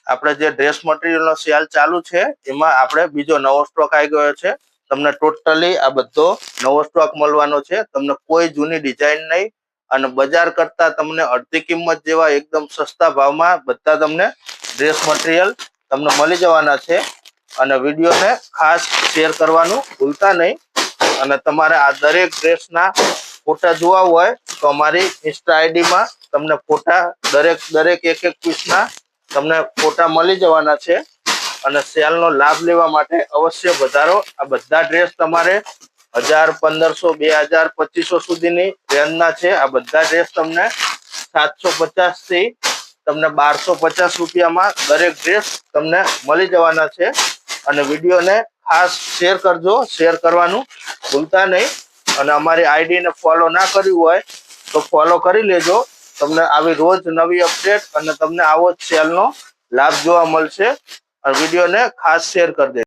આપણે જે dress મટીરિયલનો cell ચાલુ છે એમાં આપણે બીજો નવો સ્ટોક આવી ગયો છે। તમને ટોટલી આ બધો નવો સ્ટોક મળવાનો છે। તમને કોઈ જૂની ડિઝાઇન નહીં અને બજાર કરતા તમને અડધી કિંમત જેવા એકદમ સસ્તા ભાવમાં બધા તમને ડ્રેસ મટીરિયલ તમને મળી જવાના છે। અને વિડીયોને ખાસ શેર કરવાનું ભૂલતા નહીં। અને તમારે આ દરેક ડ્રેસના ફોટા જોવા હોય તો અમારી ઇન્સ્ટા આઈડીમાં તમને ફોટા દરેક એક પીસના તમને ફોટા મળી જવાના છે। અને સેલનો લાભ લેવા માટે અવશ્ય વધારો। આ બધા ડ્રેસ તમારે 1000, 1500, 2000, 2500 સુધીની રેન્જના છે। આ બધા ડ્રેસ તમને 750 થી તમને 1250 રૂપિયામાં દરેક ડ્રેસ તમને મળી જવાના છે। અને વિડીયોને ખાસ શેર કરજો, શેર કરવાનું ભૂલતા નહીં। અને અમારી આઈડીને ફોલો ના કર્યું હોય તો ફોલો કરી લેજો। તમને આવી રોજ નવી અપડેટ અને તમને આવો જ સેલનો લાભ જોવા મળશે। અને વિડીયોને ખાસ શેર કરી દેજો।